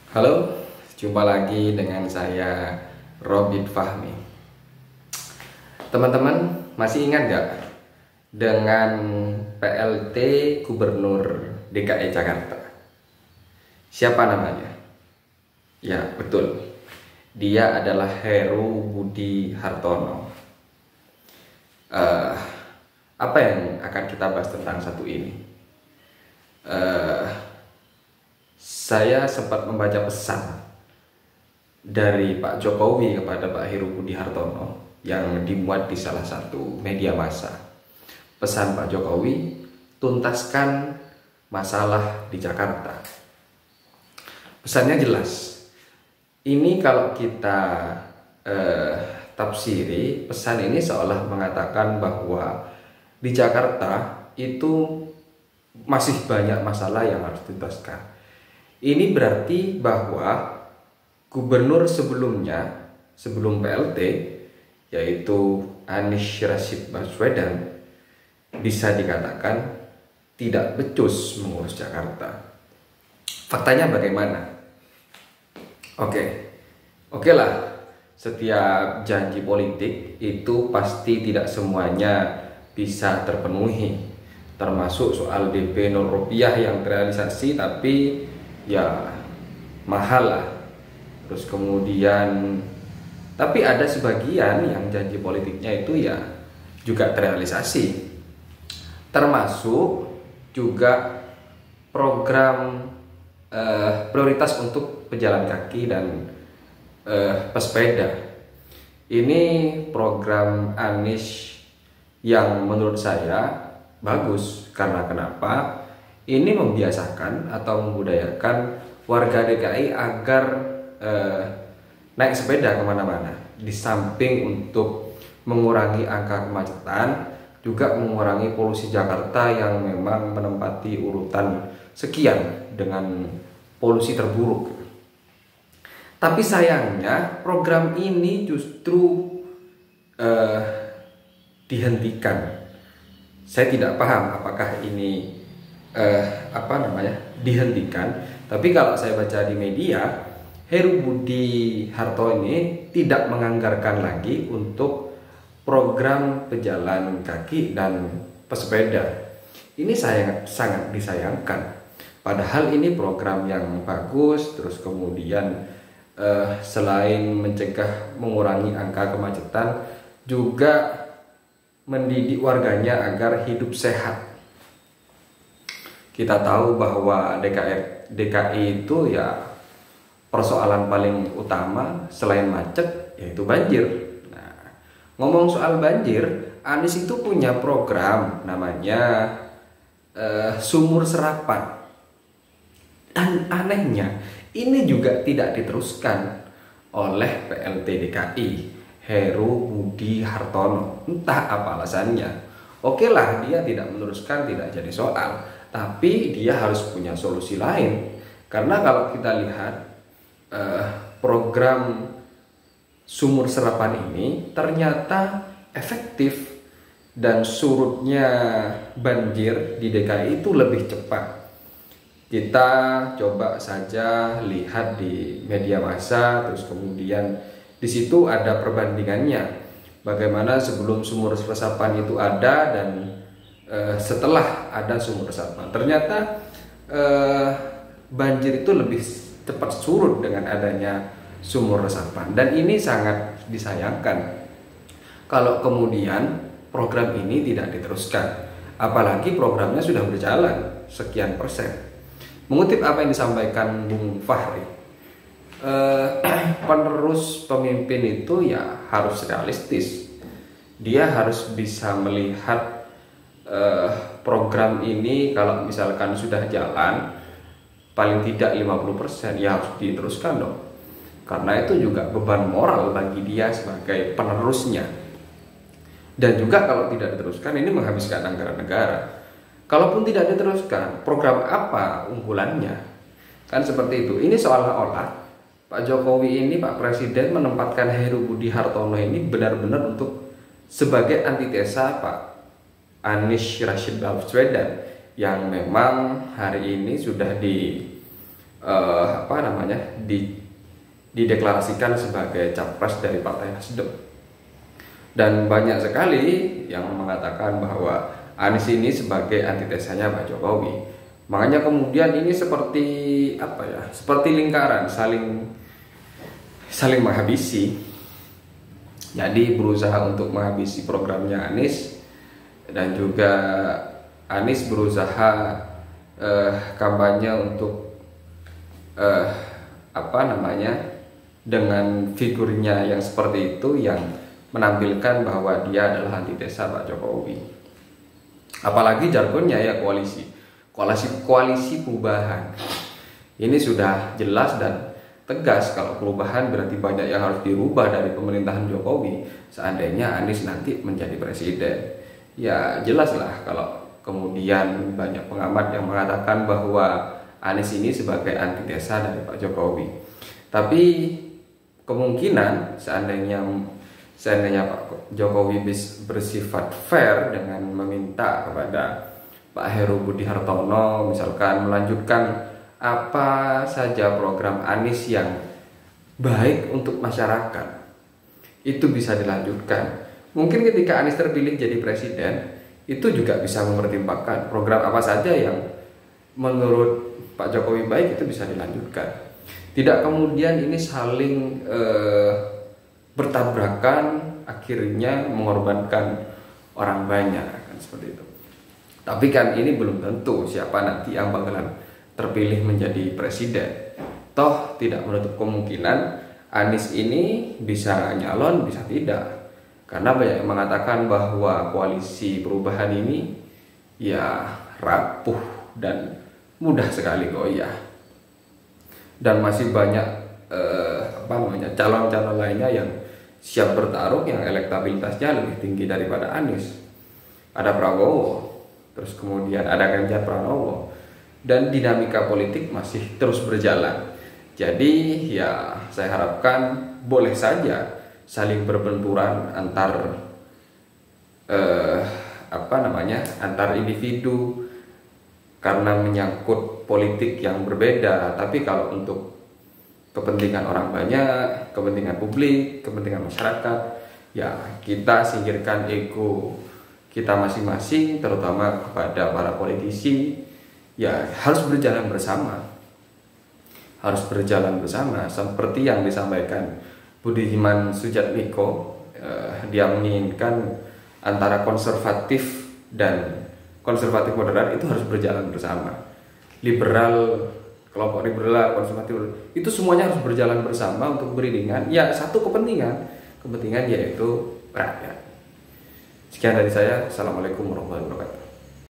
Halo, jumpa lagi dengan saya Robin Fahmi. Teman-teman masih ingat gak dengan PLT Gubernur DKI Jakarta? Siapa namanya? Ya, betul. Dia adalah Heru Budi Hartono. Apa yang akan kita bahas tentang satu ini? Saya sempat membaca pesan dari Pak Jokowi kepada Pak Heru Budi Hartono yang dimuat di salah satu media massa. Pesan Pak Jokowi, tuntaskan masalah di Jakarta. Pesannya jelas. Ini kalau kita tafsiri, pesan ini seolah mengatakan bahwa di Jakarta itu masih banyak masalah yang harus dituntaskan. Ini berarti bahwa gubernur sebelumnya, sebelum PLT, yaitu Anies Rashid Baswedan, bisa dikatakan tidak becus mengurus Jakarta. Faktanya bagaimana? Oke lah, setiap janji politik itu pasti tidak semuanya bisa terpenuhi, termasuk soal DP 0 rupiah yang terrealisasi tapi ya mahal lah. Terus kemudian tapi ada sebagian yang janji politiknya itu ya juga terrealisasi, termasuk juga program prioritas untuk pejalan kaki dan pesepeda. Ini program Anies yang menurut saya bagus. Karena kenapa? Ini membiasakan atau membudayakan warga DKI agar naik sepeda kemana-mana. Di samping untuk mengurangi angka kemacetan, juga mengurangi polusi Jakarta yang memang menempati urutan sekian dengan polusi terburuk. Tapi sayangnya program ini justru dihentikan. Saya tidak paham apakah ini dihentikan. Tapi kalau saya baca di media, Heru Budi Hartono ini tidak menganggarkan lagi untuk program pejalan kaki dan pesepeda. Ini sangat disayangkan. Padahal ini program yang bagus. Terus kemudian selain mencegah mengurangi angka kemacetan, juga mendidik warganya agar hidup sehat. Kita tahu bahwa DKI itu ya persoalan paling utama selain macet yaitu banjir. Nah, ngomong soal banjir, Anies itu punya program namanya Sumur Serapan. Dan anehnya ini juga tidak diteruskan oleh PLT DKI Heru Budi Hartono. Entah apa alasannya. Oke lah, dia tidak meneruskan, tidak jadi soal. Tapi dia harus punya solusi lain. Karena kalau kita lihat program Sumur Serapan ini ternyata efektif. Dan surutnya banjir di DKI itu lebih cepat. Kita coba saja lihat di media massa, terus kemudian di situ ada perbandingannya. Bagaimana sebelum sumur resapan itu ada dan setelah ada sumur resapan. Ternyata banjir itu lebih cepat surut dengan adanya sumur resapan. Dan ini sangat disayangkan kalau kemudian program ini tidak diteruskan. Apalagi programnya sudah berjalan sekian persen. Mengutip apa yang disampaikan Bung Fahri, penerus pemimpin itu ya harus realistis. Dia harus bisa melihat program ini kalau misalkan sudah jalan paling tidak 50%, ya harus diteruskan dong. Karena itu juga beban moral bagi dia sebagai penerusnya. Dan juga kalau tidak diteruskan ini menghabiskan anggaran negara. Kalaupun tidak diteruskan, program apa unggulannya? Kan seperti itu. Ini seolah-olah Pak Jokowi ini, Pak Presiden menempatkan Heru Budi Hartono ini benar-benar untuk sebagai antitesa Pak Anies Rashid Baswedan yang memang hari ini sudah dideklarasikan sebagai capres dari Partai Nasdem. Dan banyak sekali yang mengatakan bahwa Anies ini sebagai antitesanya Pak Jokowi. Makanya kemudian ini seperti apa ya? Seperti lingkaran saling menghabisi. Jadi berusaha untuk menghabisi programnya Anies, dan juga Anies berusaha kampanye untuk dengan figurnya yang seperti itu, yang menampilkan bahwa dia adalah antitesa Pak Jokowi. Apalagi jargonnya ya koalisi perubahan. Ini sudah jelas dan tegas kalau perubahan berarti banyak yang harus dirubah dari pemerintahan Jokowi seandainya Anies nanti menjadi presiden. Ya jelas lah kalau kemudian banyak pengamat yang mengatakan bahwa Anies ini sebagai antitesa dari Pak Jokowi. Tapi kemungkinan seandainya Pak Jokowi bersifat fair dengan meminta kepada Pak Heru Budi Hartono misalkan melanjutkan apa saja program Anies yang baik untuk masyarakat, itu bisa dilanjutkan. Mungkin ketika Anies terpilih jadi presiden, itu juga bisa mempertimbangkan program apa saja yang menurut Pak Jokowi baik, itu bisa dilanjutkan. Tidak kemudian ini saling bertabrakan, akhirnya mengorbankan orang banyak, kan seperti itu. Tapi kan ini belum tentu siapa nanti yang bakalan terpilih menjadi presiden. Toh tidak menutup kemungkinan Anies ini bisa nyalon, bisa tidak. Karena banyak yang mengatakan bahwa koalisi perubahan ini ya rapuh dan mudah sekali goyah. Dan masih banyak calon-calon lainnya yang siap bertarung, yang elektabilitasnya lebih tinggi daripada Anies. Ada Prabowo, terus kemudian ada Ganjar Pranowo, dan dinamika politik masih terus berjalan. Jadi ya saya harapkan boleh saja saling berbenturan antar antar individu karena menyangkut politik yang berbeda. Tapi kalau untuk kepentingan orang banyak, kepentingan publik, kepentingan masyarakat, ya kita singkirkan ego kita masing-masing, terutama kepada para politisi. Ya harus berjalan bersama seperti yang disampaikan Budiman Sujatmiko. Dia menginginkan antara konservatif dan konservatif moderat itu harus berjalan bersama. Kelompok liberal, konservatif, itu semuanya harus berjalan bersama untuk beriringan. Ya satu kepentingan yaitu rakyat. Sekian dari saya. Assalamualaikum warahmatullahi wabarakatuh.